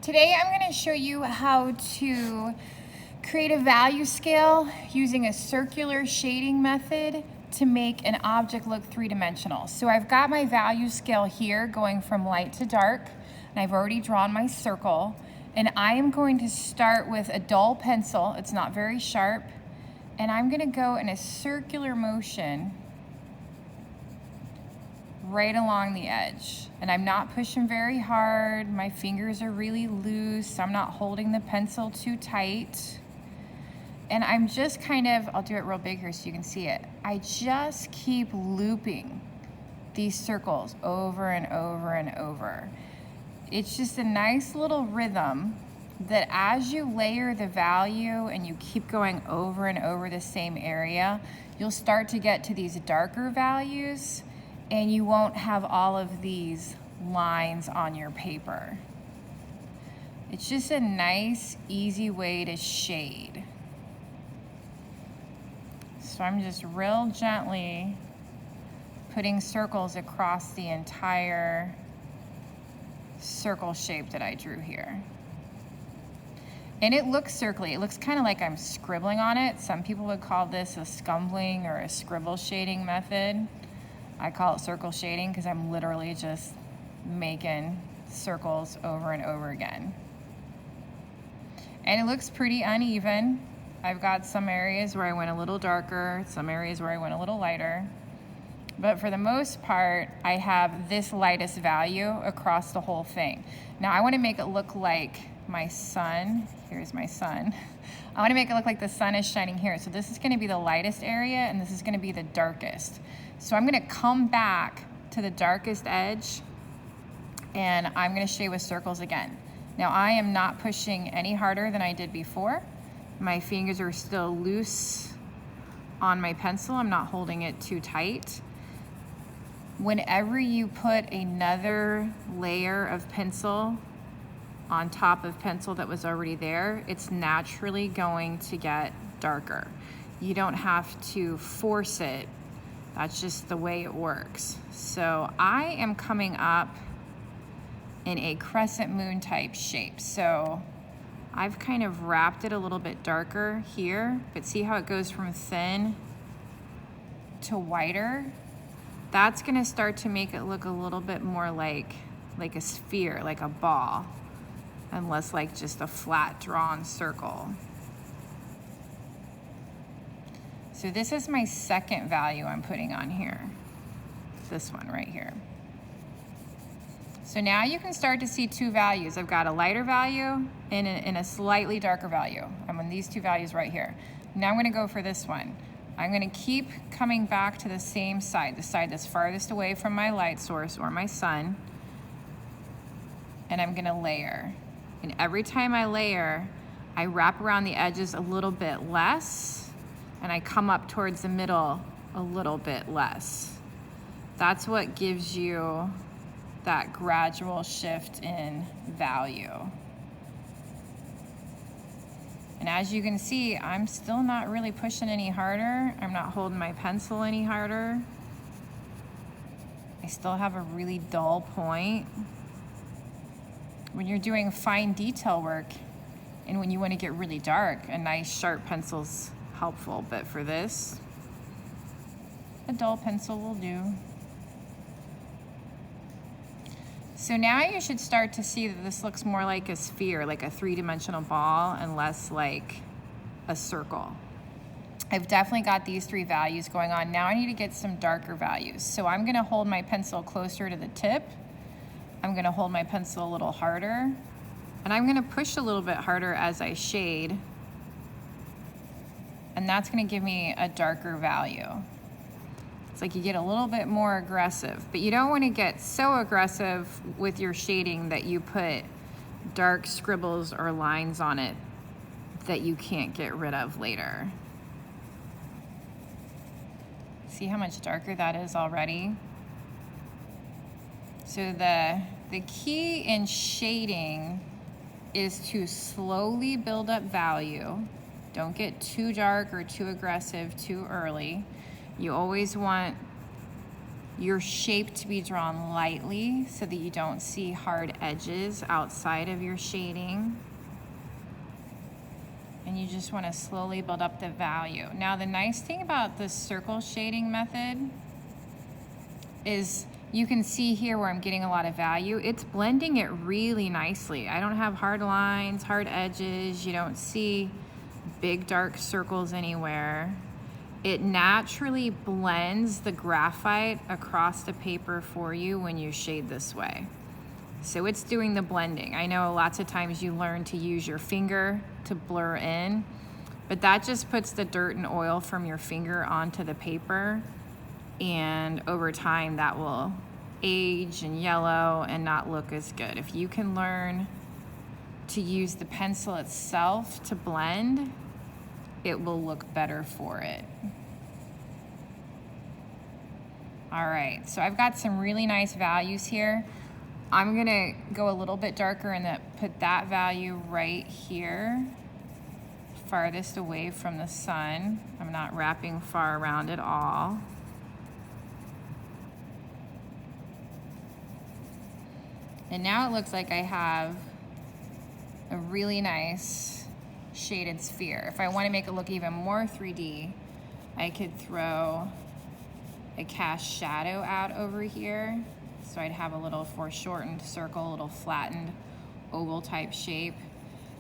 Today I'm going to show you how to create a value scale using a circular shading method to make an object look three-dimensional. So I've got my value scale here going from light to dark, and I've already drawn my circle. And I am going to start with a dull pencil. It's not very sharp. And I'm going to go in a circular motion right along the edge. And I'm not pushing very hard. My fingers are really loose. I'm not holding the pencil too tight. And I'm just kind of, I'll do it real big here so you can see it. I just keep looping these circles over and over and over. It's just a nice little rhythm that as you layer the value and you keep going over and over the same area, you'll start to get to these darker values and you won't have all of these lines on your paper. It's just a nice, easy way to shade. So I'm just real gently putting circles across the entire circle shape that I drew here. And it looks circly. It looks kind of like I'm scribbling on it. Some people would call this a scumbling or a scribble shading method. I call it circle shading because I'm literally just making circles over and over again. And it looks pretty uneven. I've got some areas where I went a little darker, some areas where I went a little lighter. But for the most part, I have this lightest value across the whole thing. Now I want to make it look like my sun. Here's my sun. I want to make it look like the sun is shining here. So this is going to be the lightest area and this is going to be the darkest. So I'm going to come back to the darkest edge and I'm going to shade with circles again. Now I am not pushing any harder than I did before. My fingers are still loose on my pencil. I'm not holding it too tight. Whenever you put another layer of pencil on top of pencil that was already there, it's naturally going to get darker. You don't have to force it. That's just the way it works. So I am coming up in a crescent moon type shape. So I've kind of wrapped it a little bit darker here, but see how it goes from thin to whiter? That's gonna start to make it look a little bit more like a sphere, like a ball, and less like just a flat drawn circle. So this is my second value I'm putting on here. This one right here. So now you can start to see two values. I've got a lighter value and a slightly darker value. I'm on these two values right here. Now I'm gonna go for this one. I'm gonna keep coming back to the same side, the side that's farthest away from my light source or my sun, and I'm gonna layer. And every time I layer, I wrap around the edges a little bit less, and I come up towards the middle a little bit less. That's what gives you that gradual shift in value. And as you can see, I'm still not really pushing any harder. I'm not holding my pencil any harder. I still have a really dull point. When you're doing fine detail work and when you want to get really dark, a nice sharp pencil's helpful. But for this, a dull pencil will do. So now you should start to see that this looks more like a sphere, like a three-dimensional ball, and less like a circle. I've definitely got these three values going on. Now I need to get some darker values. So I'm gonna hold my pencil closer to the tip. I'm gonna hold my pencil a little harder, and I'm gonna push a little bit harder as I shade, and that's gonna give me a darker value. It's like you get a little bit more aggressive, but you don't want to get so aggressive with your shading that you put dark scribbles or lines on it that you can't get rid of later. See how much darker that is already? So the key in shading is to slowly build up value. Don't get too dark or too aggressive too early. You always want your shape to be drawn lightly so that you don't see hard edges outside of your shading. And you just want to slowly build up the value. Now, the nice thing about this circle shading method is you can see here where I'm getting a lot of value. It's blending it really nicely. I don't have hard lines, hard edges. You don't see big dark circles anywhere. It naturally blends the graphite across the paper for you when you shade this way. So it's doing the blending. I know lots of times you learn to use your finger to blur in, but that just puts the dirt and oil from your finger onto the paper, and over time that will age and yellow and not look as good. If you can learn to use the pencil itself to blend, it will look better for it. All right, so I've got some really nice values here. I'm gonna go a little bit darker and put that value right here, farthest away from the sun. I'm not wrapping far around at all. And now it looks like I have a really nice shaded sphere. If I want to make it look even more 3D, I could throw a cast shadow out over here. So I'd have a little foreshortened circle, a little flattened oval type shape.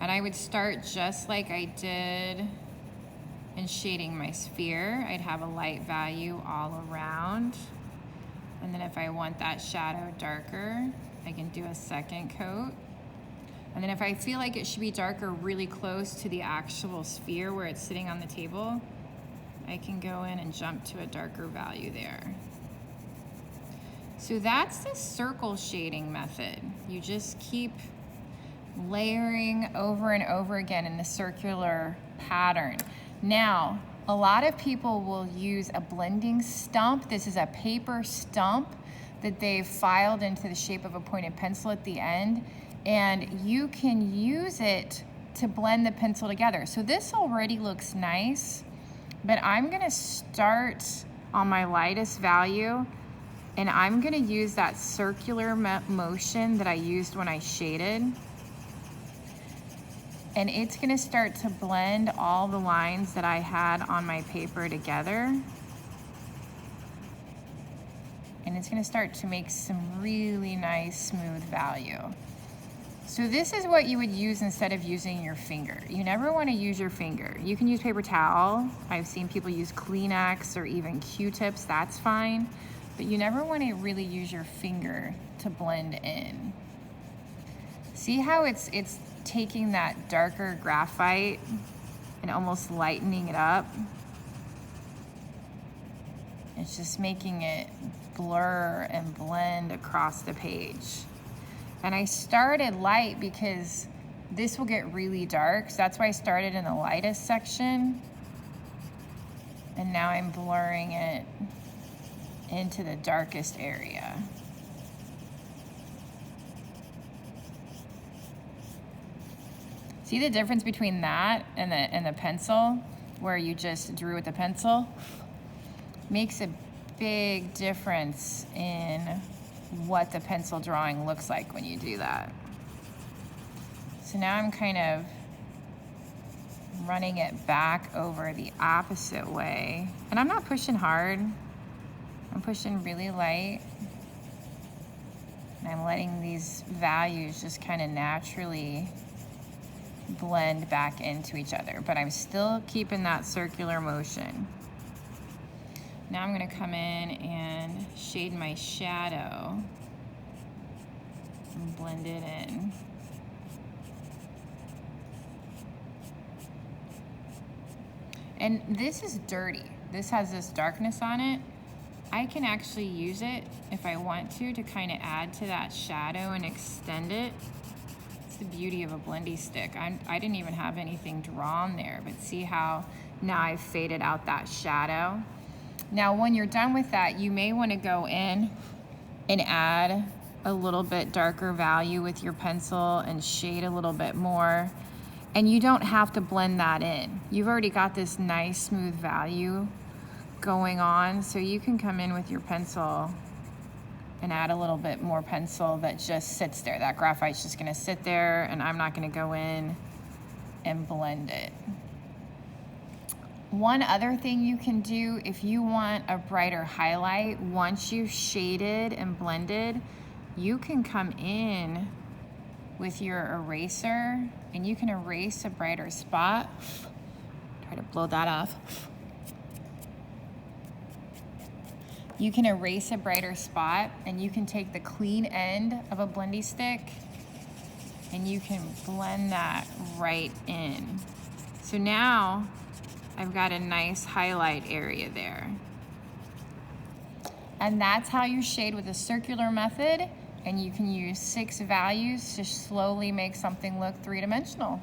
And I would start just like I did in shading my sphere. I'd have a light value all around. And then if I want that shadow darker, I can do a second coat. And then if I feel like it should be darker really close to the actual sphere where it's sitting on the table, I can go in and jump to a darker value there. So that's the circle shading method. You just keep layering over and over again in the circular pattern. Now, a lot of people will use a blending stump. This is a paper stump that they've filed into the shape of a pointed pencil at the end, and you can use it to blend the pencil together. So this already looks nice, but I'm gonna start on my lightest value, and I'm gonna use that circular motion that I used when I shaded. And it's gonna start to blend all the lines that I had on my paper together. And it's gonna start to make some really nice smooth value. So this is what you would use instead of using your finger. You never wanna use your finger. You can use paper towel. I've seen people use Kleenex or even Q-tips, that's fine. But you never wanna really use your finger to blend in. See how it's taking that darker graphite and almost lightening it up? It's just making it blur and blend across the page. And I started light because this will get really dark. So that's why I started in the lightest section. And now I'm blurring it into the darkest area. See the difference between that and the pencil, where you just drew with the pencil? Makes a big difference in what the pencil drawing looks like when you do that. So now I'm kind of running it back over the opposite way. And I'm not pushing hard. I'm pushing really light. And I'm letting these values just kind of naturally blend back into each other. But I'm still keeping that circular motion. Now I'm going to come in and shade my shadow and blend it in. And this is dirty. This has this darkness on it. I can actually use it if I want to kind of add to that shadow and extend it. It's the beauty of a blendy stick. I didn't even have anything drawn there, but see how now I've faded out that shadow. Now, when you're done with that, you may want to go in and add a little bit darker value with your pencil and shade a little bit more. And you don't have to blend that in. You've already got this nice smooth value going on. So you can come in with your pencil and add a little bit more pencil that just sits there. That graphite's just gonna sit there, and I'm not gonna go in and blend it. One other thing you can do if you want a brighter highlight, once you've shaded and blended, you can come in with your eraser and you can erase a brighter spot. Try to blow that off. You can erase a brighter spot, and you can take the clean end of a blendy stick and you can blend that right in. So now I've got a nice highlight area there. And that's how you shade with a circular method, and you can use 6 values to slowly make something look 3-dimensional.